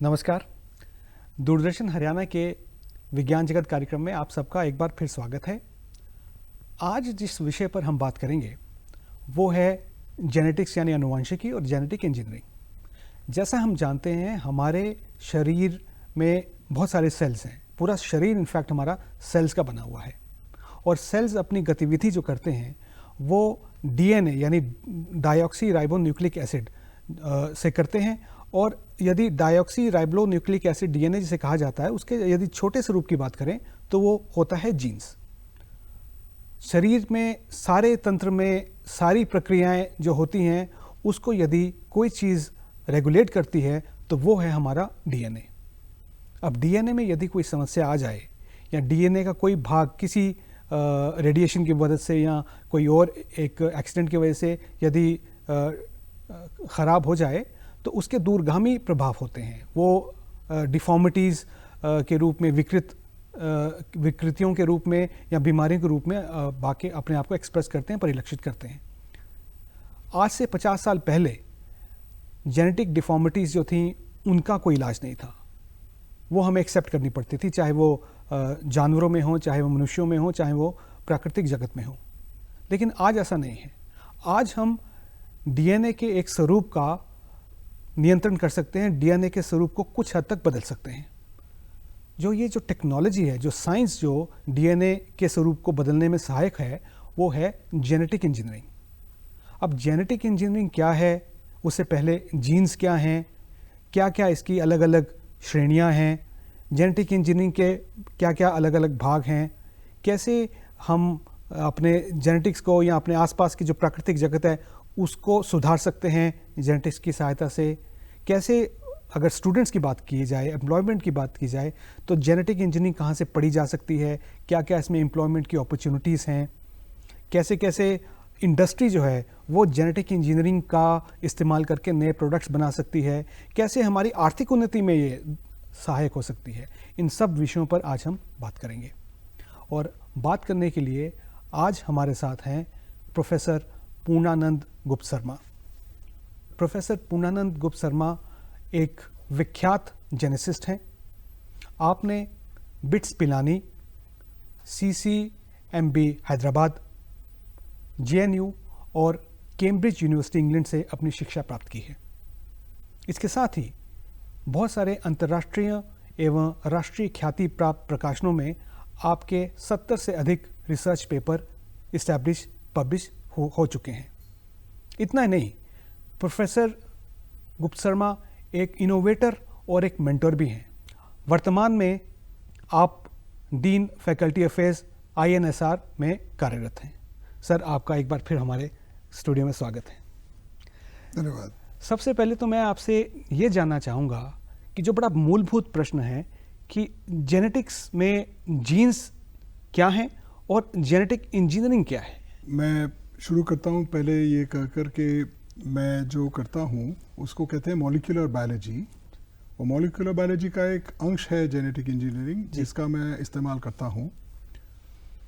नमस्कार। दूरदर्शन हरियाणा के विज्ञान जगत कार्यक्रम में आप सबका एक बार फिर स्वागत है। आज जिस विषय पर हम बात करेंगे वो है जेनेटिक्स यानी आनुवंशिकी और जेनेटिक इंजीनियरिंग। जैसा हम जानते हैं हमारे शरीर में बहुत सारे सेल्स हैं। पूरा शरीर इनफैक्ट हमारा सेल्स का बना हुआ है और सेल्स अपनी गतिविधि जो करते हैं वो डीएनए यानी डायऑक्सी राइबो न्यूक्लिक एसिड से करते हैं। और यदि diauxie ribo nucleic acid DNA जिसे कहा जाता है उसके यदि छोटे स्वरूप की बात करें तो वो होता है जीन्स। शरीर में सारे तंत्र में सारी प्रक्रियाएं जो होती हैं उसको यदि कोई चीज़ रेगुलेट करती है तो वो है हमारा डीएनए। अब डीएनए में यदि कोई समस्या आ जाए या डीएनए का कोई भाग किसी रेडिएशन की वजह से या कोई और एक एक्सीडेंट की वजह से यदि ख़राब हो जाए तो उसके दूरगामी प्रभाव होते हैं। वो डिफॉर्मिटीज़ के रूप में विकृतियों के रूप में या बीमारियों के रूप में बाकी अपने आप को एक्सप्रेस करते हैं, परिलक्षित करते हैं। आज से 50 साल पहले जेनेटिक डिफॉर्मिटीज़ जो थी उनका कोई इलाज नहीं था। वो हमें एक्सेप्ट करनी पड़ती थी, चाहे वो जानवरों में हो, चाहे वो मनुष्यों में हो, चाहे वो प्राकृतिक जगत में हो। लेकिन आज ऐसा नहीं है। आज हम डीएनए के एक स्वरूप का नियंत्रण कर सकते हैं, डीएनए के स्वरूप को कुछ हद तक बदल सकते हैं। ये जो टेक्नोलॉजी है, जो साइंस जो डीएनए के स्वरूप को बदलने में सहायक है वो है जेनेटिक इंजीनियरिंग। अब जेनेटिक इंजीनियरिंग क्या है, उससे पहले जीन्स क्या हैं, क्या क्या इसकी अलग अलग श्रेणियां हैं, जेनेटिक इंजीनियरिंग के क्या क्या अलग अलग भाग हैं, कैसे हम अपने जेनेटिक्स को या अपने आसपास की जो प्राकृतिक जगत है उसको सुधार सकते हैं जेनेटिक्स की सहायता से, कैसे अगर स्टूडेंट्स की बात की जाए, एम्प्लॉयमेंट की बात की जाए तो जेनेटिक इंजीनियरिंग कहाँ से पढ़ी जा सकती है, क्या क्या इसमें एम्प्लॉयमेंट की अपॉर्चुनिटीज़ हैं, कैसे कैसे इंडस्ट्री जो है वो जेनेटिक इंजीनियरिंग का इस्तेमाल करके नए प्रोडक्ट्स बना सकती है, कैसे हमारी आर्थिक उन्नति में ये सहायक हो सकती है। इन सब विषयों पर आज हम बात करेंगे। और बात करने के लिए आज हमारे साथ हैं प्रोफेसर पूर्णानंद गुप्त शर्मा। प्रोफेसर पूर्णानंद गुप्त शर्मा एक विख्यात जेनेसिस्ट हैं। आपने bits Pilani, CCMB Hyderabad, JNU और कैम्ब्रिज यूनिवर्सिटी इंग्लैंड से अपनी शिक्षा प्राप्त की है। इसके साथ ही बहुत सारे अंतर्राष्ट्रीय एवं राष्ट्रीय ख्याति प्राप्त प्रकाशनों में आपके 70 से अधिक रिसर्च पेपर इस्टेब्लिश पब्लिश हो चुके हैं। इतना ही नहीं, प्रोफेसर गुप्त शर्मा एक इनोवेटर और एक मेंटर भी हैं। वर्तमान में आप डीन फैकल्टी अफेयर्स INSR में कार्यरत हैं। सर, आपका एक बार फिर हमारे स्टूडियो में स्वागत है। धन्यवाद। सबसे पहले तो मैं आपसे ये जानना चाहूँगा कि जो बड़ा मूलभूत प्रश्न है कि जेनेटिक्स में जीन्स क्या हैं और जेनेटिक इंजीनियरिंग क्या है। मैं शुरू करता हूँ पहले ये कहकर के मैं जो करता हूँ उसको कहते हैं मॉलिक्यूलर बायोलॉजी। और मॉलिक्यूलर बायोलॉजी का एक अंश है जेनेटिक इंजीनियरिंग जिसका मैं इस्तेमाल करता हूँ।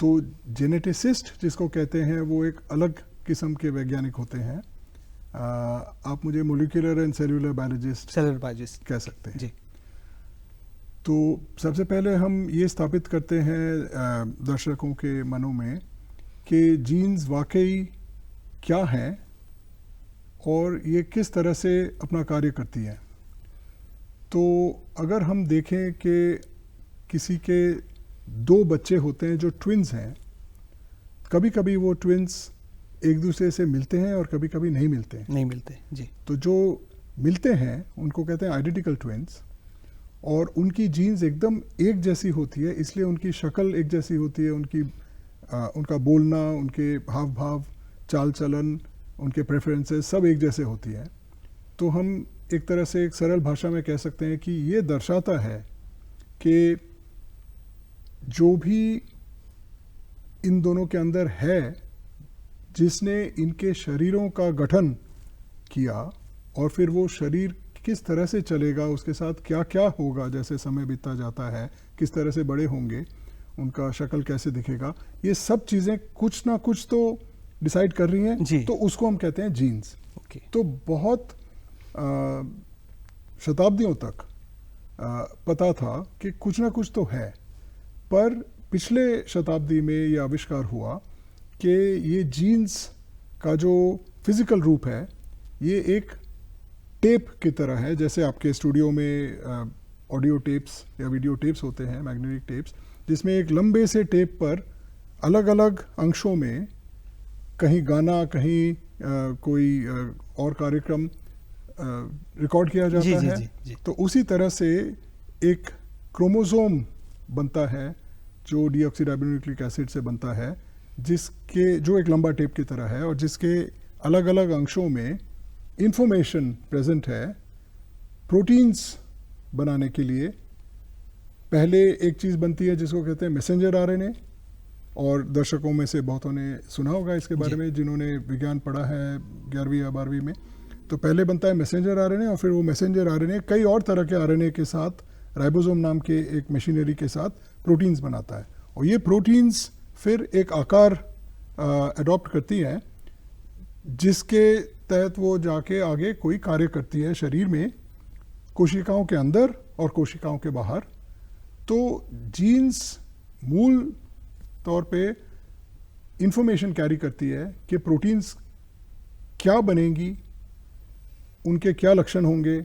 तो जेनेटिसिस्ट जिसको कहते हैं वो एक अलग किस्म के वैज्ञानिक होते हैं। आप मुझे मॉलिक्यूलर एंड सेलुलर बायोलॉजिस्ट कह सकते हैं जी। तो सबसे पहले हम ये स्थापित करते हैं दर्शकों के मनों में कि जीन्स वाकई क्या हैं और ये किस तरह से अपना कार्य करती हैं। तो अगर हम देखें कि किसी के 2 बच्चे होते हैं जो ट्विन्स हैं, कभी कभी वो ट्विन्स एक दूसरे से मिलते हैं और कभी कभी नहीं मिलते जी। तो जो मिलते हैं उनको कहते हैं आइडेंटिकल ट्विन्स और उनकी जीन्स एकदम एक जैसी होती है, इसलिए उनकी शक्ल एक जैसी होती है, उनका बोलना, उनके हाव भाव, चाल चलन, उनके प्रेफरेंसेस सब एक जैसे होती हैं। तो हम एक तरह से एक सरल भाषा में कह सकते हैं कि ये दर्शाता है कि जो भी इन दोनों के अंदर है, जिसने इनके शरीरों का गठन किया और फिर वो शरीर किस तरह से चलेगा, उसके साथ क्या क्या होगा, जैसे समय बीतता जाता है, किस तरह से बड़े होंगे, उनका शक्ल कैसे दिखेगा, ये सब चीज़ें कुछ ना कुछ तो डिसाइड कर रही हैं। तो उसको हम कहते हैं जीन्स। तो बहुत शताब्दियों तक पता था कि कुछ ना कुछ तो है, पर पिछले शताब्दी में ये आविष्कार हुआ कि ये जीन्स का जो फिजिकल रूप है ये एक टेप की तरह है। जैसे आपके स्टूडियो में ऑडियो टेप्स या वीडियो टेप्स होते हैं, मैग्नेटिक टेप्स, जिसमें एक लंबे से टेप पर अलग अलग अंशों में कहीं गाना, कहीं कोई और कार्यक्रम रिकॉर्ड किया जाता है। जी। तो उसी तरह से एक क्रोमोसोम बनता है जो डीऑक्सीराइबोन्यूक्लिक एसिड से बनता है, जिसके जो एक लंबा टेप की तरह है और जिसके अलग अलग अंशों में इंफॉर्मेशन प्रेजेंट है। प्रोटीन्स बनाने के लिए पहले एक चीज़ बनती है जिसको कहते हैं मैसेंजर आरएनए, और दर्शकों में से बहुतों ने सुना होगा इसके बारे में जिन्होंने विज्ञान पढ़ा है 11वीं या 12वीं में। तो पहले बनता है मैसेंजर आरएनए और फिर वो मैसेंजर आरएनए कई और तरह के आरएनए के साथ, राइबोसोम नाम के एक मशीनरी के साथ प्रोटीन्स बनाता है। और ये प्रोटीन्स फिर एक आकार अडॉप्ट करती हैं जिसके तहत वो जाके आगे कोई कार्य करती है शरीर में, कोशिकाओं के अंदर और कोशिकाओं के बाहर। तो जीन्स मूल तौर पे इंफॉर्मेशन कैरी करती है कि प्रोटीन्स क्या बनेंगी, उनके क्या लक्षण होंगे,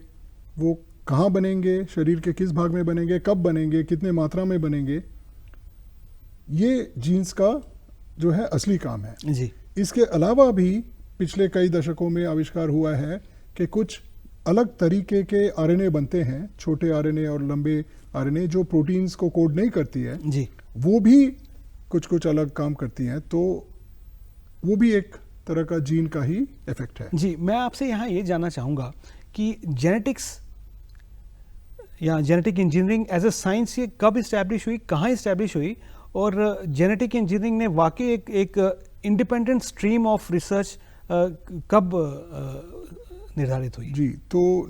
वो कहाँ बनेंगे, शरीर के किस भाग में बनेंगे, कब बनेंगे, कितने मात्रा में बनेंगे। ये जीन्स का जो है असली काम है जी। इसके अलावा भी पिछले कई दशकों में आविष्कार हुआ है कि कुछ अलग तरीके के आरएनए बनते हैं, छोटे आरएनए और लंबे आरएनए, जो प्रोटीन्स को कोड नहीं करती है जी। वो भी कुछ अलग काम करती हैं। तो वो भी एक तरह का जीन का ही इफेक्ट है। जी, मैं आपसे यहाँ ये जानना चाहूँगा कि जेनेटिक्स या genetic engineering as a science ये कब इस्टेब्लिश हुई, कहाँ इस्टेब्लिश हुई, और जेनेटिक इंजीनियरिंग ने वाकई एक इंडिपेंडेंट स्ट्रीम ऑफ रिसर्च कब निर्धारित हुई? जी, तो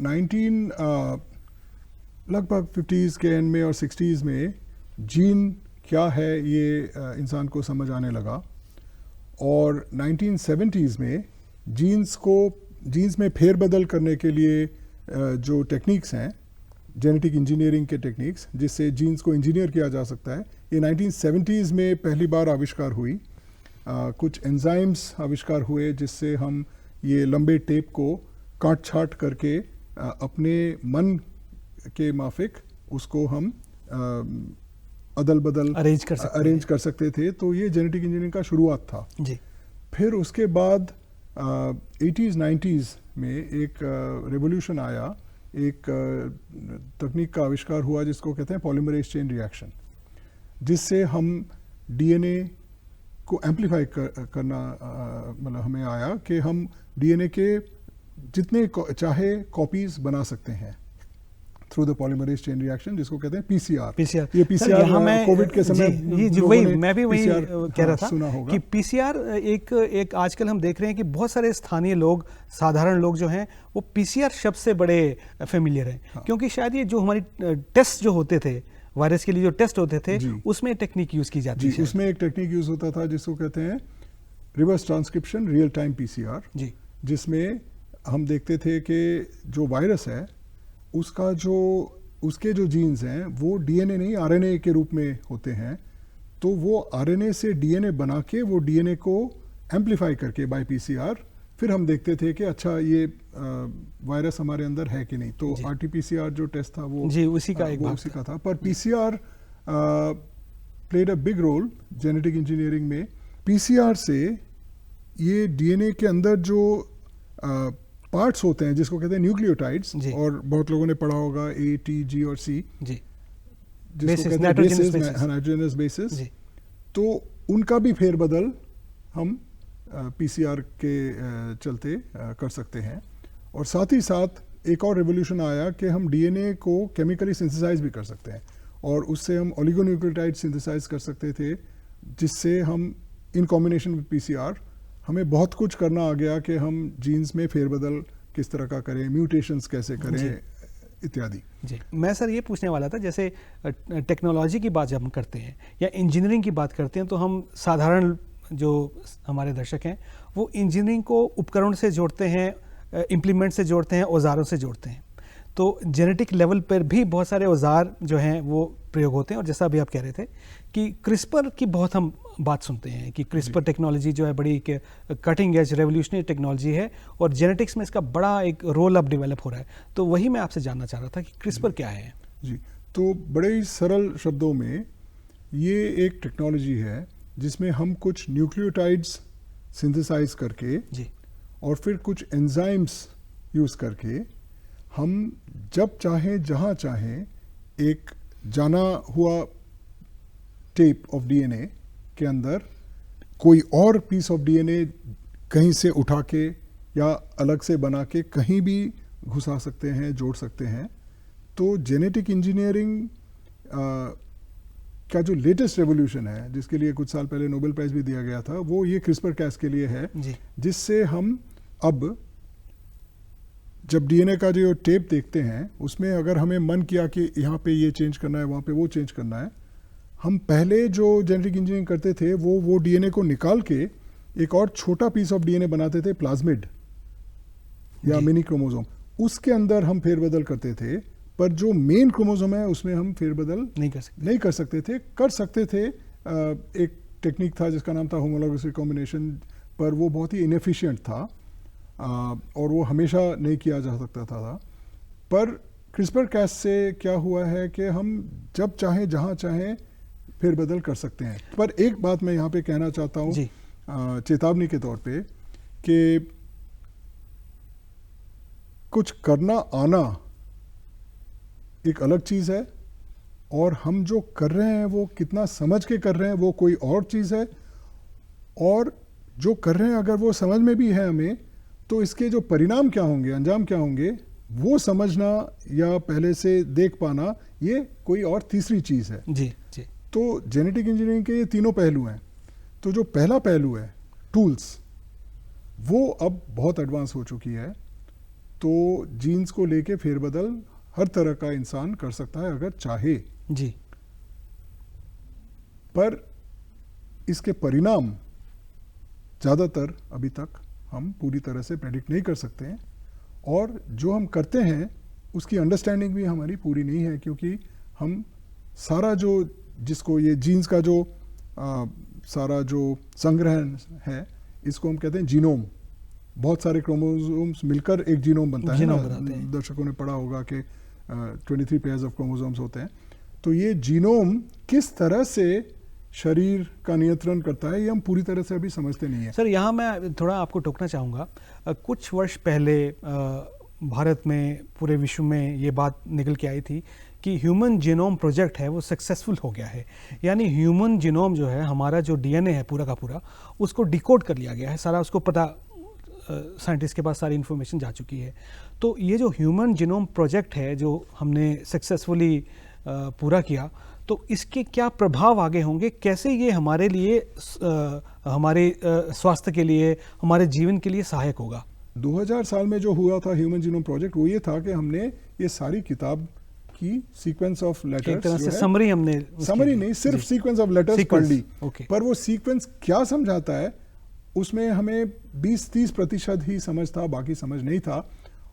लगभग 50s के एंड में और 60s में जीन क्या है ये इंसान को समझ आने लगा। और 1970s में जीन्स में फेरबदल करने के लिए जो टेक्निक्स हैं, जेनेटिक इंजीनियरिंग के टेक्निक्स, जिससे जीन्स को इंजीनियर किया जा सकता है, ये 1970s में पहली बार आविष्कार हुई। कुछ एंजाइम्स आविष्कार हुए जिससे हम ये लंबे टेप को काट छाट करके अपने मन के माफिक उसको हम अदल बदल अरेंज कर सकते थे। तो ये जेनेटिक इंजीनियरिंग का शुरुआत था जी। फिर उसके बाद 80s 90s में एक रेवोल्यूशन आया, एक तकनीक का आविष्कार हुआ जिसको कहते हैं पॉलीमरेज चेन रिएक्शन, जिससे हम डीएनए को एम्पलीफाई करना मतलब हमें आया कि हम डीएनए के जितने चाहे कॉपीज बना सकते हैं through the polymerase chain reaction, जिसको कहते हैं पीसीआर। ये पीसीआर कोविड के समय मैं भी वही कह रहा था कि पीसीआर एक आजकल हम देख रहे हैं कि बहुत सारे स्थानीय लोग, साधारण लोग जो हैं वो पीसीआर शब्द से बड़े फेमिलियर हैं। क्योंकि शायद ये जो हमारी टेस्ट जो होते थे, वायरस के लिए जो टेस्ट होते थे, उसमें टेक्निक यूज की जाती है। उसमें एक टेक्निक यूज होता था जिसको कहते हैं reverse transcription real time PCR, जिसमें हम देखते थे कि जो वायरस है उसके जो जीन्स हैं वो डीएनए नहीं आरएनए के रूप में होते हैं। तो वो आरएनए से डीएनए बना के वो डीएनए को एम्पलीफाई करके बाय पीसीआर फिर हम देखते थे कि अच्छा ये वायरस हमारे अंदर है कि नहीं। तो आरटीपीसीआर जो टेस्ट था वो उसी का था। पर PCR played a big role genetic engineering में। पीसीआर से ये डीएनए के अंदर जो पार्ट्स होते हैं जिसको कहते हैं न्यूक्लियोटाइड्स, और बहुत लोगों ने पढ़ा होगा ए, टी, जी और सी, जिसको कहते हैं बेसिस, नाइट्रोजनस बेसिस। तो उनका भी फेरबदल हम पीसीआर के चलते कर सकते हैं। और साथ ही साथ एक और रेवोल्यूशन आया कि हम डीएनए को केमिकली सिंथेसाइज भी कर सकते हैं, और उससे हम ओलिगोन्यूक्लियोटाइड सिंथेसाइज कर सकते थे, जिससे हम इन कॉम्बिनेशन विद पीसीआर हमें बहुत कुछ करना आ गया कि हम जीन्स में फेरबदल किस तरह का करें, म्यूटेशंस कैसे करें इत्यादि। जी, मैं सर ये पूछने वाला था, जैसे टेक्नोलॉजी की बात जब हम करते हैं या इंजीनियरिंग की बात करते हैं, तो हम साधारण जो हमारे दर्शक हैं वो इंजीनियरिंग को उपकरण से जोड़ते हैं, इम्प्लीमेंट से जोड़ते हैं, औजारों से जोड़ते हैं। तो जेनेटिक लेवल पर भी बहुत सारे औजार जो हैं वो प्रयोग होते हैं। और जैसा अभी आप कह रहे थे कि क्रिस्पर की बहुत हम बात सुनते हैं कि क्रिस्पर टेक्नोलॉजी जो है बड़ी कटिंग एज रेवोल्यूशनरी टेक्नोलॉजी है और जेनेटिक्स में इसका बड़ा एक रोल अब डेवलप हो रहा है। तो वही मैं आपसे जानना चाह रहा था कि क्रिस्पर क्या है। जी, तो बड़े ही सरल शब्दों में ये एक टेक्नोलॉजी है जिसमें हम कुछ न्यूक्लियोटाइड्स सिंथेसाइज करके जी और फिर कुछ एंजाइम्स यूज़ करके हम जब चाहें जहाँ चाहें एक जाना हुआ टेप ऑफ डीएनए के अंदर कोई और पीस ऑफ डीएनए कहीं से उठा के या अलग से बना के कहीं भी घुसा सकते हैं, जोड़ सकते हैं। तो जेनेटिक इंजीनियरिंग का जो लेटेस्ट रेवोल्यूशन है, जिसके लिए कुछ साल पहले नोबेल प्राइज भी दिया गया था, वो ये क्रिस्पर कैस के लिए है, जिससे हम अब जब डीएनए का जो टेप देखते हैं उसमें अगर हमें मन किया कि यहाँ पे ये चेंज करना है, वहाँ पे वो चेंज करना है, हम पहले जो जेनेटिक इंजीनियरिंग करते थे वो डीएनए को निकाल के एक और छोटा पीस ऑफ डीएनए बनाते थे, प्लाज्मिड या मिनी क्रोमोसोम, उसके अंदर हम फेरबदल करते थे। पर जो मेन क्रोमोसोम है उसमें हम फेरबदल नहीं कर सकते थे। कर सकते थे, एक टेक्निक था जिसका नाम था होमोलॉगस रिकॉम्बिनेशन, पर वो बहुत ही इनएफिशिएंट था और वो हमेशा नहीं किया जा सकता था। पर क्रिस्पर कैस से क्या हुआ है कि हम जब चाहें जहाँ चाहें फेरबदल कर सकते हैं। पर एक बात मैं यहाँ पे कहना चाहता हूँ चेतावनी के तौर पे कि कुछ करना आना एक अलग चीज़ है और हम जो कर रहे हैं वो कितना समझ के कर रहे हैं वो कोई और चीज़ है। और जो कर रहे हैं अगर वो समझ में भी है हमें, तो इसके जो परिणाम क्या होंगे, अंजाम क्या होंगे, वो समझना या पहले से देख पाना, ये कोई और तीसरी चीज़ है। जी जी। तो जेनेटिक इंजीनियरिंग के ये तीनों पहलू हैं। तो जो पहला पहलू है टूल्स, वो अब बहुत एडवांस हो चुकी है। तो जीन्स को लेके फेरबदल हर तरह का इंसान कर सकता है अगर चाहे जी। पर इसके परिणाम ज़्यादातर अभी तक हम पूरी तरह से प्रेडिक्ट नहीं कर सकते हैं और जो हम करते हैं उसकी अंडरस्टैंडिंग भी हमारी पूरी नहीं है, क्योंकि हम सारा जो जिसको ये जीन्स का जो सारा जो संग्रहण है, इसको हम कहते हैं जीनोम। बहुत सारे क्रोमोसोम्स मिलकर एक जीनोम बनता है ना, दर्शकों ने पढ़ा होगा कि 23 पेयर्स ऑफ क्रोमोसोम्स होते हैं। तो ये जीनोम किस तरह से शरीर का नियंत्रण करता है, ये हम पूरी तरह से अभी समझते नहीं है। सर, यहाँ मैं थोड़ा आपको टोकना चाहूँगा। कुछ वर्ष पहले भारत में, पूरे विश्व में ये बात निकल के आई थी कि ह्यूमन जीनोम प्रोजेक्ट है वो सक्सेसफुल हो गया है। यानी ह्यूमन जीनोम जो है, हमारा जो डीएनए है पूरा का पूरा, उसको डिकोड कर लिया गया है, सारा उसको पता, साइंटिस्ट के पास सारी इन्फॉर्मेशन जा चुकी है। तो ये जो ह्यूमन जीनोम प्रोजेक्ट है जो हमने सक्सेसफुली पूरा किया, तो इसके क्या प्रभाव आगे होंगे, कैसे ये हमारे लिए, हमारे स्वास्थ्य के लिए, हमारे जीवन के लिए सहायक होगा? 2000 साल में जो हुआ था ह्यूमन जीनोम प्रोजेक्ट, वो ये था कि हमने ये सारी किताब की सीक्वेंस ऑफ लेटर्स, एक तरह से समरी, हमने समरी नहीं, सिर्फ सीक्वेंस ऑफ लेटर्स पढ़ ली। पर वो सीक्वेंस क्या समझाता है उसमें हमें 20-30% ही समझ था, बाकी समझ नहीं था।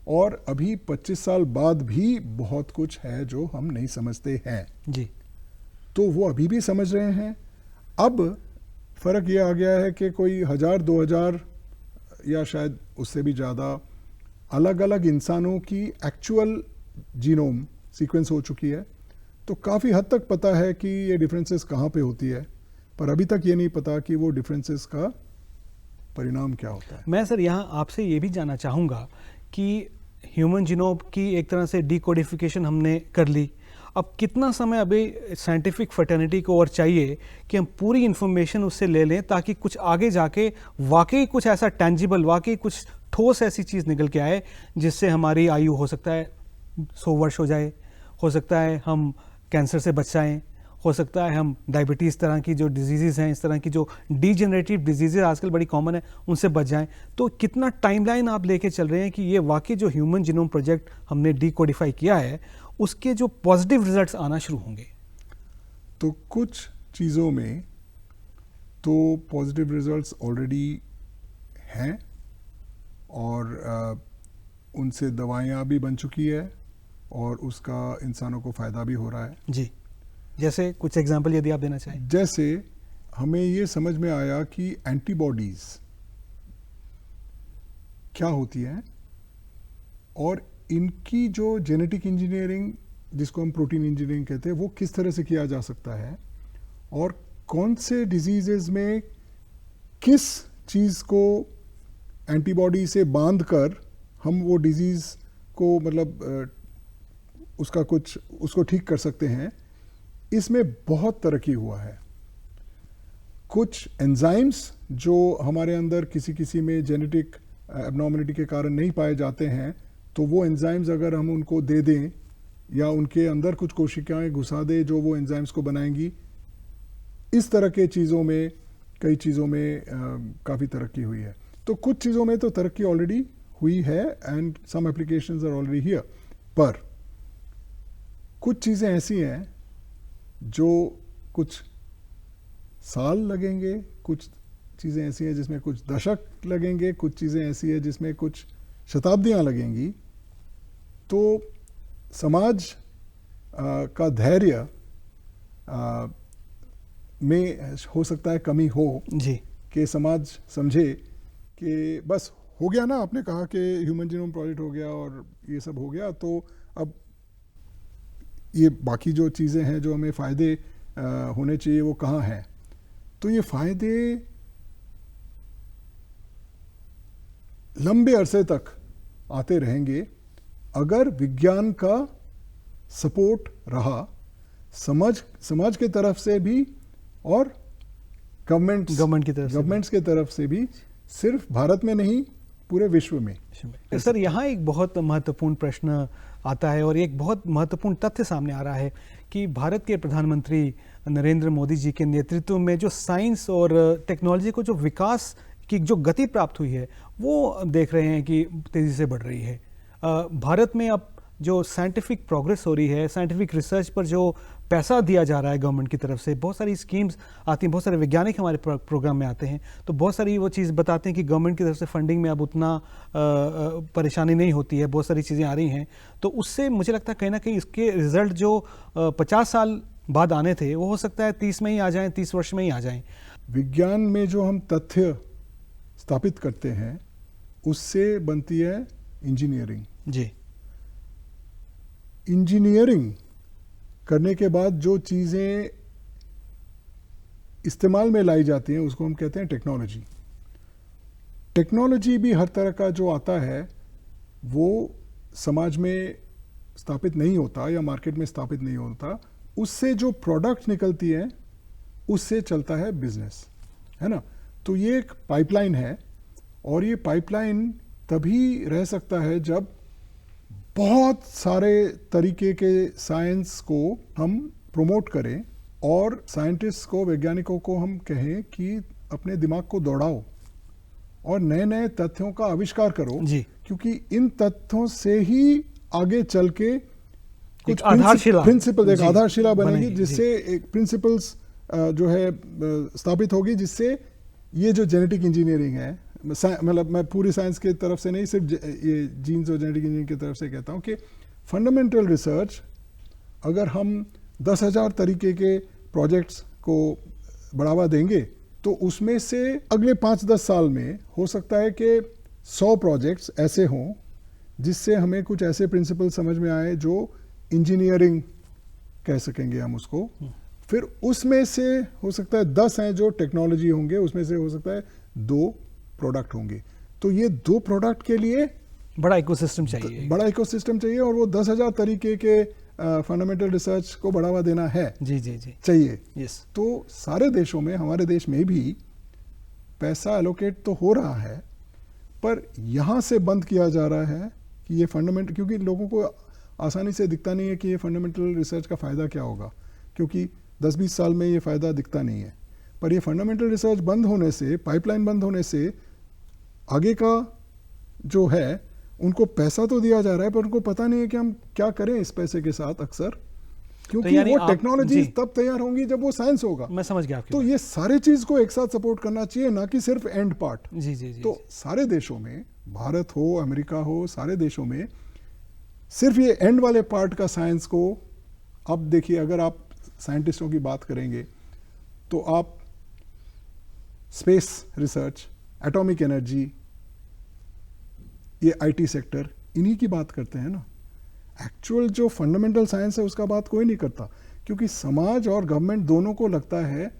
और अभी 25 साल बाद भी बहुत कुछ है जो हम नहीं समझते हैं जी। तो वो अभी भी समझ रहे हैं। अब फर्क ये आ गया है कि कोई 1000-2000 या शायद उससे भी ज़्यादा अलग अलग इंसानों की एक्चुअल जीनोम सीक्वेंस हो चुकी है। तो काफ़ी हद तक पता है कि ये डिफरेंसेस कहाँ पे होती है, पर अभी तक ये नहीं पता कि वो डिफरेंसेस का परिणाम क्या होता है। मैं सर यहाँ आपसे ये भी जानना चाहूँगा कि ह्यूमन जीनोम की एक तरह से डिकोडिफिकेशन हमने कर ली, अब कितना समय अभी साइंटिफिक फर्टर्निटी को और चाहिए कि हम पूरी इन्फॉर्मेशन उससे ले लें, ताकि कुछ आगे जाके वाकई कुछ ऐसा टेंजिबल, वाकई कुछ ठोस ऐसी चीज़ निकल के आए जिससे हमारी आयु हो सकता है 100 वर्ष हो सकता है हम कैंसर से बच जाएँ, हो सकता है हम डायबिटीज़ तरह की जो डिजीज़ हैं, इस तरह की जो डीजेनरेटिव डिजीज़ आजकल बड़ी कॉमन है, उनसे बच जाएं। तो कितना टाइमलाइन आप लेके चल रहे हैं कि ये वाकई जो ह्यूमन जीनोम प्रोजेक्ट हमने डीकोडिफाई किया है, उसके जो पॉजिटिव रिजल्ट्स आना शुरू होंगे? तो कुछ चीज़ों में तो पॉजिटिव रिजल्ट्स ऑलरेडी हैं और उनसे दवाइयाँ भी बन चुकी है और उसका इंसानों को फ़ायदा भी हो रहा है। जी, जैसे कुछ एग्जांपल यदि आप देना चाहें। जैसे हमें ये समझ में आया कि एंटीबॉडीज़ क्या होती हैं और इनकी जो जेनेटिक इंजीनियरिंग, जिसको हम प्रोटीन इंजीनियरिंग कहते हैं, वो किस तरह से किया जा सकता है और कौन से डिजीज़ेज में किस चीज़ को एंटीबॉडी से बांध कर हम वो डिजीज़ को मतलब उसको ठीक कर सकते हैं। इसमें बहुत तरक्की हुआ है। कुछ एंजाइम्स जो हमारे अंदर किसी में जेनेटिक एबनॉर्मलिटी के कारण नहीं पाए जाते हैं, तो वो एंजाइम्स अगर हम उनको दे दें या उनके अंदर कुछ कोशिकाएं घुसा दें जो वो एंजाइम्स को बनाएंगी, इस तरह के चीज़ों में, कई चीज़ों में काफ़ी तरक्की हुई है। तो कुछ चीज़ों में तो तरक्की ऑलरेडी हुई है and some applications are already here, पर कुछ चीज़ें ऐसी हैं जो कुछ साल लगेंगे, कुछ चीज़ें ऐसी हैं जिसमें कुछ दशक लगेंगे, कुछ चीज़ें ऐसी हैं जिसमें कुछ शताब्दियां लगेंगी। तो समाज का धैर्य में हो सकता है कमी हो जी, कि समाज समझे कि बस हो गया ना, आपने कहा कि ह्यूमन जीनोम प्रोजेक्ट हो गया और ये सब हो गया, तो अब ये बाकी जो चीज़ें हैं जो हमें फ़ायदे होने चाहिए वो कहाँ हैं। तो ये फ़ायदे लंबे अरसे तक आते रहेंगे अगर विज्ञान का सपोर्ट रहा, समाज के तरफ से भी और गवर्नमेंट्स के तरफ से भी, सिर्फ भारत में नहीं पूरे विश्व में। सर, यहाँ एक बहुत महत्वपूर्ण प्रश्न आता है और एक बहुत महत्वपूर्ण तथ्य सामने आ रहा है कि भारत के प्रधानमंत्री नरेंद्र मोदी जी के नेतृत्व में जो साइंस और टेक्नोलॉजी को जो विकास की जो गति प्राप्त हुई है, वो देख रहे हैं कि तेज़ी से बढ़ रही है। भारत में अब जो साइंटिफिक प्रोग्रेस हो रही है, साइंटिफिक रिसर्च पर जो पैसा दिया जा रहा है गवर्नमेंट की तरफ से, बहुत सारी स्कीम्स आती हैं, बहुत सारे वैज्ञानिक हमारे प्रोग्राम में आते हैं, तो बहुत सारी वो चीज़ बताते हैं कि गवर्नमेंट की तरफ से फंडिंग में अब उतना परेशानी नहीं होती है, बहुत सारी चीज़ें आ रही हैं। तो उससे मुझे लगता है कहीं ना कहीं इसके रिजल्ट जो 50 साल बाद आने थे, वो हो सकता है 30 में ही आ जाएं, 30 वर्ष में ही आ जाएं। विज्ञान में जो हम तथ्य स्थापित करते हैं उससे बनती है इंजीनियरिंग। जी, इंजीनियरिंग करने के बाद जो चीज़ें इस्तेमाल में लाई जाती हैं उसको हम कहते हैं टेक्नोलॉजी। टेक्नोलॉजी भी हर तरह का जो आता है वो समाज में स्थापित नहीं होता या मार्केट में स्थापित नहीं होता, उससे जो प्रोडक्ट निकलती है उससे चलता है बिजनेस, है ना। तो ये एक पाइपलाइन है और ये पाइपलाइन तभी रह सकता है जब बहुत सारे तरीके के साइंस को हम प्रमोट करें और साइंटिस्ट को, वैज्ञानिकों को हम कहें कि अपने दिमाग को दौड़ाओ और नए नए तथ्यों का आविष्कार करो जी। क्योंकि इन तथ्यों से ही आगे चल के कुछ आधारशिला बनेगी, जिससे एक प्रिंसिपल्स जो है स्थापित होगी, जिससे ये जो जेनेटिक इंजीनियरिंग है, मतलब मैं पूरी साइंस की तरफ से नहीं, सिर्फ ये जीन्स और जेनेटिक इंजीनियरिंग की तरफ से कहता हूँ कि फंडामेंटल रिसर्च अगर हम 10,000 तरीके के प्रोजेक्ट्स को बढ़ावा देंगे तो उसमें से अगले 5-10 साल में हो सकता है कि 100 प्रोजेक्ट्स ऐसे हों जिससे हमें कुछ ऐसे प्रिंसिपल समझ में आए जो इंजीनियरिंग कह सकेंगे हम उसको। फिर उसमें से हो सकता है 10 हैं जो टेक्नोलॉजी होंगे, उसमें से हो सकता है 2 प्रोडक्ट होंगे। तो ये 2 प्रोडक्ट के लिए बड़ा इकोसिस्टम चाहिए और वो 10,000 तरीके के फंडामेंटल रिसर्च को बढ़ावा देना है। जी जी जी चाहिए। यस। तो सारे देशों में, हमारे देश में भी पैसा एलोकेट तो हो रहा है, पर यहाँ से बंद किया जा रहा है कि ये फंडामेंटल, क्योंकि लोगों को आसानी से दिखता नहीं है कि ये फंडामेंटल रिसर्च का फ़ायदा क्या होगा, क्योंकि 10-20 साल में ये फ़ायदा दिखता नहीं है। पर ये फंडामेंटल रिसर्च बंद होने से, पाइपलाइन बंद होने से आगे का जो है उनको पैसा तो दिया जा रहा है पर उनको पता नहीं है कि हम क्या करें इस पैसे के साथ अक्सर, क्योंकि तो वो टेक्नोलॉजी तब तैयार होंगी जब वो साइंस होगा। मैं समझ गया। तो ये सारे चीज को एक साथ सपोर्ट करना चाहिए, ना कि सिर्फ एंड पार्ट। जी जी जी। तो सारे देशों में, भारत हो, अमेरिका हो, सारे देशों में सिर्फ ये एंड वाले पार्ट का साइंस को, अब देखिए अगर आप साइंटिस्टों की बात करेंगे तो आप स्पेस रिसर्च, एटॉमिक एनर्जी, ये आईटी सेक्टर, इन्हीं की बात करते हैं ना। एक्चुअल जो फंडामेंटल साइंस है उसका बात कोई नहीं करता, क्योंकि समाज और गवर्नमेंट दोनों को लगता है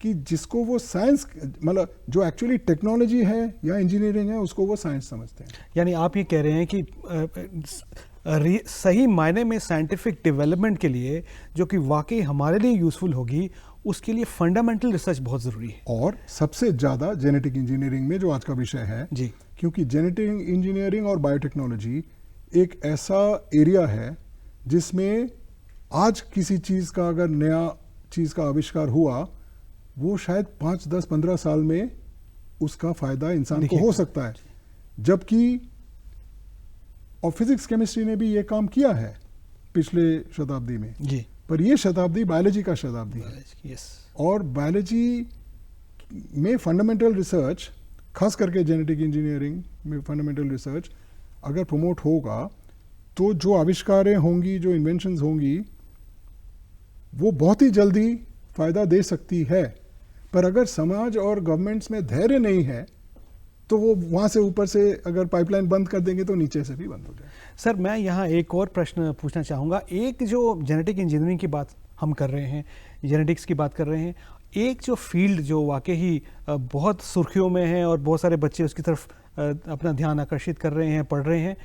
कि जिसको वो साइंस, मतलब जो एक्चुअली टेक्नोलॉजी है या इंजीनियरिंग है, उसको वो साइंस समझते हैं। यानी आप ये कह रहे हैं कि सही मायने में साइंटिफिक डेवलपमेंट के लिए, जो कि वाकई हमारे लिए यूज़फुल होगी, उसके लिए फंडामेंटल रिसर्च बहुत ज़रूरी है। और सबसे ज़्यादा जेनेटिक इंजीनियरिंग में, जो आज का विषय है जी, क्योंकि जेनेटिक इंजीनियरिंग और बायोटेक्नोलॉजी एक ऐसा एरिया है जिसमें आज किसी चीज़ का अगर नया चीज़ का आविष्कार हुआ, वो शायद 5, 10, 15 साल में उसका फ़ायदा इंसान को हो सकता है। जबकि और फिजिक्स केमिस्ट्री ने भी ये काम किया है पिछले शताब्दी में, जी, पर ये शताब्दी बायोलॉजी का शताब्दी है। यस। और बायोलॉजी में फंडामेंटल रिसर्च, खास करके जेनेटिक इंजीनियरिंग में फंडामेंटल रिसर्च अगर प्रमोट होगा तो जो आविष्कारें होंगी, जो इन्वेंशंस होंगी, वो बहुत ही जल्दी फ़ायदा दे सकती है। पर अगर समाज और गवर्नमेंट्स में धैर्य नहीं है तो वो वहाँ से ऊपर से अगर पाइपलाइन बंद कर देंगे तो नीचे से भी बंद हो जाए। सर, मैं यहाँ एक और प्रश्न पूछना चाहूँगा। एक जो जेनेटिक इंजीनियरिंग की बात हम कर रहे हैं, जेनेटिक्स की बात कर रहे हैं, एक जो फील्ड जो वाकई ही बहुत सुर्खियों में है और बहुत सारे बच्चे उसकी तरफ अपना ध्यान आकर्षित कर रहे हैं, पढ़ रहे हैं,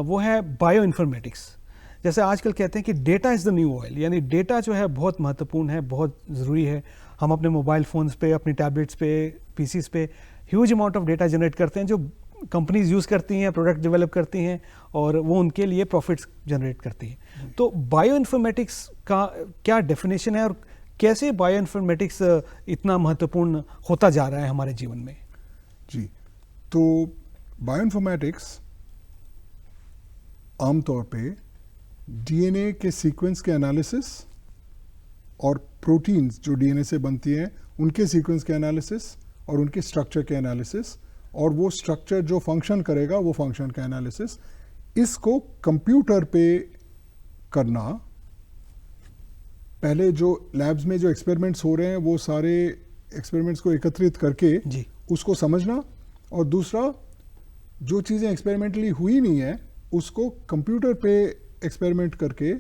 वो है बायो इन्फॉर्मेटिक्स। जैसे आजकल कहते हैं कि data is the new oil, यानी डेटा जो है बहुत महत्वपूर्ण है, बहुत ज़रूरी है। हम अपने मोबाइल फ़ोन्स पे, अपनी टैबलेट्स पे, पीसीज पे huge amount of data generate करते हैं, जो कंपनीज यूज़ करती हैं, प्रोडक्ट डेवलप करती हैं, और वो उनके लिए प्रॉफिट्स जनरेट करती हैं। तो बायो इन्फॉर्मेटिक्स का क्या डेफिनेशन है और कैसे बायो इन्फॉर्मेटिक्स इतना महत्वपूर्ण होता जा रहा है हमारे जीवन में? जी, तो बायोइन्फॉर्मेटिक्स आमतौर पे डीएनए के सीक्वेंस के एनालिसिस और प्रोटीन्स जो डीएनए से बनती हैं उनके सीक्वेंस के एनालिसिस और उनके स्ट्रक्चर के एनालिसिस, और वो स्ट्रक्चर जो फंक्शन करेगा वो फंक्शन का एनालिसिस, इसको कंप्यूटर पे करना। पहले जो लैब्स में जो एक्सपेरिमेंट्स हो रहे हैं वो सारे एक्सपेरिमेंट्स को एकत्रित करके जी, उसको समझना, और दूसरा जो चीज़ें एक्सपेरिमेंटली हुई नहीं है उसको कंप्यूटर पे एक्सपेरिमेंट करके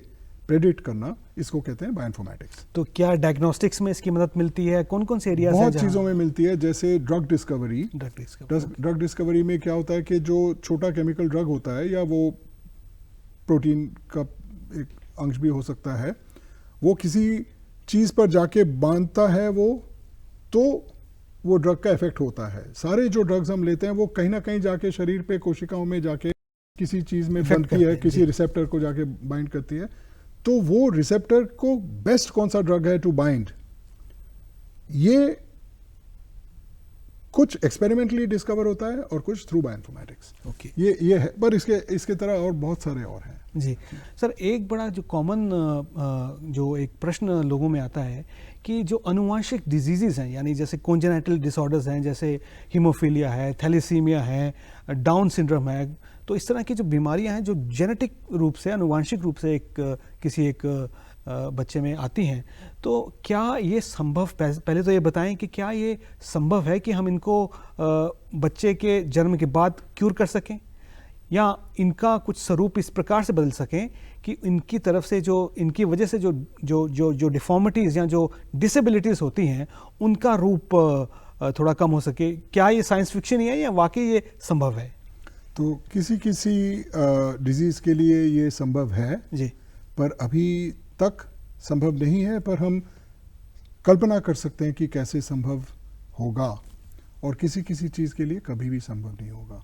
प्रेडिक्ट करना, इसको कहते हैं बायोइन्फॉर्मेटिक्स। तो क्या डायग्नोस्टिक्स में इसकी मदद मिलती है? कौन कौन से एरियाज हैं? बहुत चीज़ों में मिलती है, जैसे ड्रग डिस्कवरी। ड्रग डिस्कवरी में क्या होता है कि जो छोटा केमिकल ड्रग होता है, या वो प्रोटीन का एक अंश भी हो सकता है, वो किसी चीज़ पर जाके बांधता है, वो ड्रग का इफेक्ट होता है। सारे जो ड्रग्स हम लेते हैं वो कहीं ना कहीं जाके शरीर पे, कोशिकाओं में जाके किसी चीज़ में बनती है, किसी रिसेप्टर को जाके बाइंड करती है। तो वो रिसेप्टर को बेस्ट कौन सा ड्रग है टू बाइंड, ये कुछ एक्सपेरिमेंटली डिस्कवर होता है और कुछ थ्रू बायोइन्फॉर्मेटिक्स। ओके, ये है, पर इसके तरह और बहुत सारे और हैं। जी सर, एक बड़ा जो कॉमन जो एक प्रश्न लोगों में आता है कि जो अनुवांशिक डिजीज़ेज़ हैं, यानी जैसे कॉन्जेनिटल डिसऑर्डर्स हैं, जैसे हीमोफीलिया है, थैलेसीमिया है, डाउन सिंड्रोम है, तो इस तरह की जो बीमारियां हैं जो जेनेटिक रूप से, अनुवांशिक रूप से किसी एक बच्चे में आती हैं, तो क्या ये संभव, पहले तो ये बताएं कि क्या ये संभव है कि हम इनको बच्चे के जन्म के बाद क्यूर कर सकें, या इनका कुछ स्वरूप इस प्रकार से बदल सकें कि इनकी तरफ से इनकी वजह से जो डिफॉर्मिटीज़ या जो डिसेबिलिटीज़ होती हैं उनका रूप थोड़ा कम हो सके? क्या ये साइंस फिक्शन ही है या वाकई ये संभव है? तो किसी डिजीज़ के लिए ये संभव है जी, पर अभी तक संभव नहीं है, पर हम कल्पना कर सकते हैं कि कैसे संभव होगा, और किसी चीज़ के लिए कभी भी संभव नहीं होगा।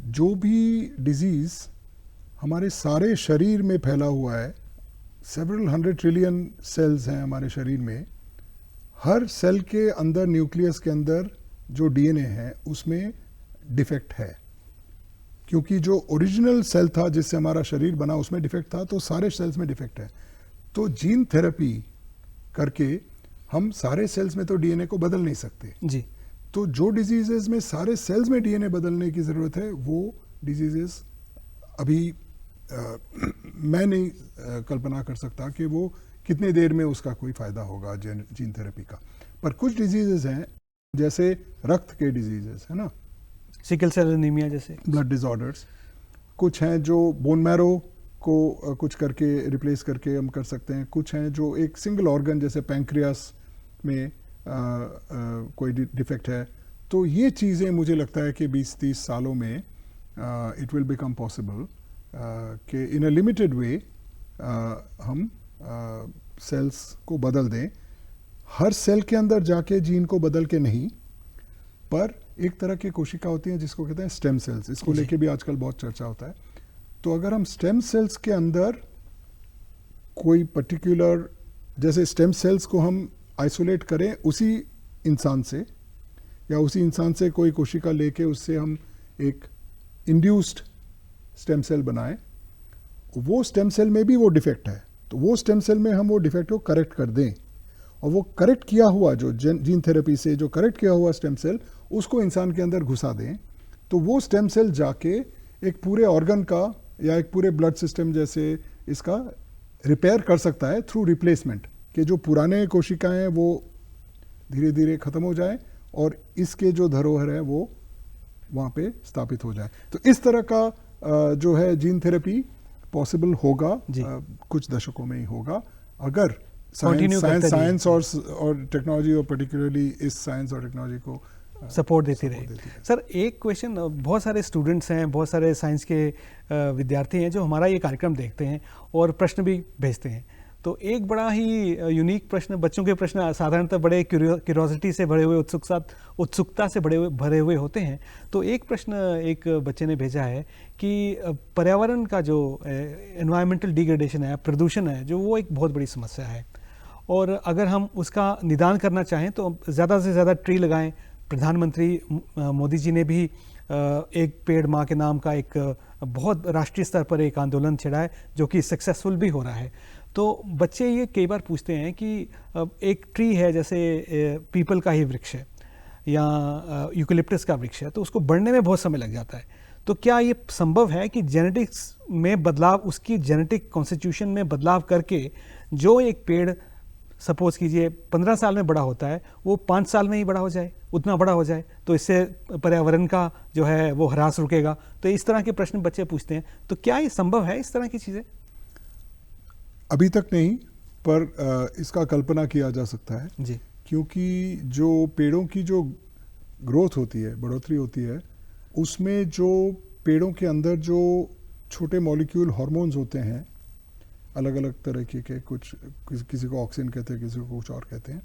जो भी डिजीज़ हमारे सारे शरीर में फैला हुआ है, सेवरल 100 ट्रिलियन सेल्स हैं हमारे शरीर में, हर सेल के अंदर, न्यूक्लियस के अंदर जो डीएनए है उसमें डिफेक्ट है, क्योंकि जो ओरिजिनल सेल था जिससे हमारा शरीर बना उसमें डिफेक्ट था, तो सारे सेल्स में डिफेक्ट है। तो जीन थेरेपी करके हम सारे सेल्स में तो डीएनए को बदल नहीं सकते जी, तो जो डिजीजेस में सारे सेल्स में डीएनए बदलने की ज़रूरत है, वो डिजीजेस अभी मैं नहीं कल्पना कर सकता कि वो कितने देर में उसका कोई फ़ायदा होगा जीन थेरेपी का। पर कुछ डिजीज़ेस हैं जैसे रक्त के डिजीज़ेस है ना, सिकल सेल एनीमिया जैसे ब्लड डिसऑर्डर्स, कुछ हैं जो बोन मैरो को कुछ करके रिप्लेस करके हम कर सकते हैं, कुछ हैं जो एक सिंगल ऑर्गन जैसे पैंक्रियास में कोई डिफेक्ट है। तो ये चीज़ें मुझे लगता है कि 20-30 सालों में इट विल बिकम पॉसिबल कि इन अ लिमिटेड वे हम सेल्स को बदल दें। हर सेल के अंदर जाके जीन को बदल के नहीं, पर एक तरह की कोशिका होती है जिसको कहते हैं स्टेम सेल्स, इसको लेके भी आजकल बहुत चर्चा होता है। तो अगर हम स्टेम सेल्स के अंदर कोई पर्टिकुलर, जैसे स्टेम सेल्स को हम आइसोलेट करें उसी इंसान से, या उसी इंसान से कोई कोशिका लेके उससे हम एक इंड्यूस्ड स्टेम सेल बनाएं, वो स्टेम सेल में भी वो डिफेक्ट है, तो वो स्टेम सेल में हम वो डिफेक्ट को करेक्ट कर दें, और वो करेक्ट किया हुआ जो जीन थेरेपी से जो करेक्ट किया हुआ स्टेम सेल उसको इंसान के अंदर घुसा दें, तो वो स्टेम सेल जाके एक पूरे ऑर्गन का या एक पूरे ब्लड सिस्टम जैसे इसका रिपेयर कर सकता है थ्रू रिप्लेसमेंट, कि जो पुराने कोशिकाएं हैं वो धीरे धीरे ख़त्म हो जाए और इसके जो धरोहर है वो वहाँ पे स्थापित हो जाए। तो इस तरह का जो है जीन थेरेपी पॉसिबल होगा, कुछ दशकों में ही होगा, अगर साइंस और टेक्नोलॉजी, और पर्टिकुलरली इस साइंस और टेक्नोलॉजी को सपोर्ट देती रहे। सर एक क्वेश्चन, बहुत सारे स्टूडेंट्स हैं, बहुत सारे साइंस के विद्यार्थी हैं जो हमारा ये कार्यक्रम देखते हैं और प्रश्न भी भेजते हैं। तो एक बड़ा ही यूनिक प्रश्न, बच्चों के प्रश्न साधारणतः बड़े क्यूरियोसिटी से भरे हुए, उत्सुकता से भरे हुए होते हैं। तो एक प्रश्न एक बच्चे ने भेजा है कि पर्यावरण का जो एनवायरमेंटल डिग्रेडेशन है, प्रदूषण है, जो वो एक बहुत बड़ी समस्या है, और अगर हम उसका निदान करना चाहें तो ज़्यादा से ज़्यादा ट्री लगाएं। प्रधानमंत्री मोदी जी ने भी एक पेड़ माँ के नाम का एक बहुत राष्ट्रीय स्तर पर एक आंदोलन छेड़ा है जो कि सक्सेसफुल भी हो रहा है। तो बच्चे ये कई बार पूछते हैं कि एक ट्री है, जैसे पीपल का ही वृक्ष है या यूकेलिप्टस का वृक्ष है, तो उसको बढ़ने में बहुत समय लग जाता है। तो क्या ये संभव है कि जेनेटिक्स में बदलाव, उसकी जेनेटिक कॉन्स्टिट्यूशन में बदलाव करके जो एक पेड़ सपोज कीजिए 15 साल में बड़ा होता है, वो 5 साल में ही बड़ा हो जाए, उतना बड़ा हो जाए, तो इससे पर्यावरण का जो है वो ह्रास रुकेगा? तो इस तरह के प्रश्न बच्चे पूछते हैं। तो क्या ये संभव है, इस तरह की चीज़ें? अभी तक नहीं, पर इसका कल्पना किया जा सकता है जी, क्योंकि जो पेड़ों की जो ग्रोथ होती है, बढ़ोतरी होती है, उसमें जो पेड़ों के अंदर जो छोटे मॉलिक्यूल हार्मोन्स होते हैं, अलग अलग तरह के कुछ, किसी को ऑक्सीजन कहते हैं, किसी को कुछ और कहते हैं,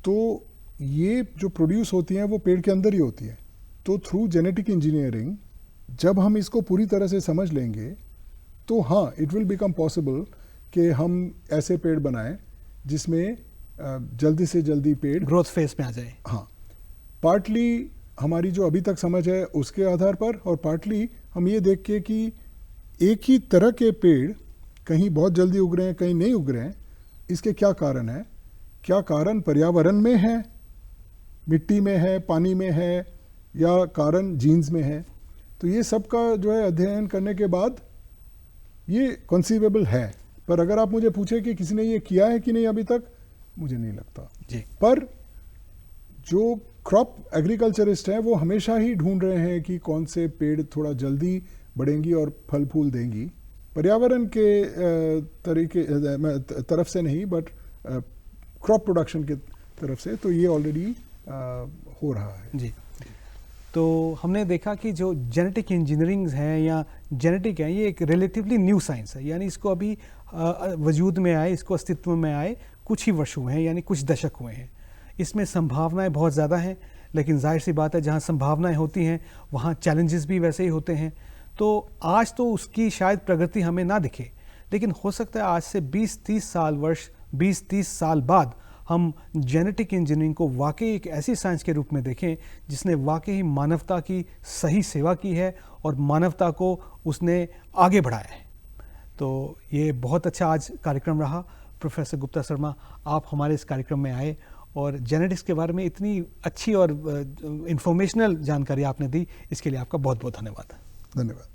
तो ये जो प्रोड्यूस होती हैं वो पेड़ के अंदर ही होती है। तो थ्रू जेनेटिक इंजीनियरिंग जब हम इसको पूरी तरह से समझ लेंगे तो हाँ, इट विल बिकम पॉसिबल कि हम ऐसे पेड़ बनाएं जिसमें जल्दी से जल्दी पेड़ ग्रोथ फेज में आ जाए। हाँ, पार्टली हमारी जो अभी तक समझ है उसके आधार पर, और पार्टली हम ये देख के कि एक ही तरह के पेड़ कहीं बहुत जल्दी उग रहे हैं, कहीं नहीं उग रहे हैं, इसके क्या कारण है? क्या कारण पर्यावरण में है, मिट्टी में है, पानी में है, या कारण जीन्स में है? तो ये सब का जो है अध्ययन करने के बाद ये कंसीवेबल है। पर अगर आप मुझे पूछे कि किसी ने ये किया है कि नहीं अभी तक, मुझे नहीं लगता जी। पर जो क्रॉप एग्रीकल्चरिस्ट हैं वो हमेशा ही ढूंढ रहे हैं कि कौन से पेड़ थोड़ा जल्दी बढ़ेंगी और फल फूल देंगी, पर्यावरण के तरफ से नहीं, बट क्रॉप प्रोडक्शन के तरफ से। तो ये ऑलरेडी हो रहा है। जी। तो हमने देखा कि जो जेनेटिक इंजीनियरिंग है या जेनेटिक है, ये एक रिलेटिवली न्यू साइंस है, यानी इसको अभी वजूद में आए, इसको अस्तित्व में आए कुछ ही वर्ष हुए हैं, यानी कुछ दशक हुए हैं। इसमें संभावनाएं बहुत ज़्यादा हैं, लेकिन जाहिर सी बात है जहाँ संभावनाएं होती हैं वहाँ चैलेंजेस भी वैसे ही होते हैं। तो आज तो उसकी शायद प्रगति हमें ना दिखे, लेकिन हो सकता है आज से 20-30 साल बाद हम जेनेटिक इंजीनियरिंग को वाकई एक ऐसी साइंस के रूप में देखें जिसने वाकई मानवता की सही सेवा की है और मानवता को उसने आगे बढ़ाया है। तो ये बहुत अच्छा आज कार्यक्रम रहा। प्रोफेसर गुप्ता शर्मा, आप हमारे इस कार्यक्रम में आए और जेनेटिक्स के बारे में इतनी अच्छी और इंफॉर्मेशनल जानकारी आपने दी, इसके लिए आपका बहुत बहुत धन्यवाद। धन्यवाद।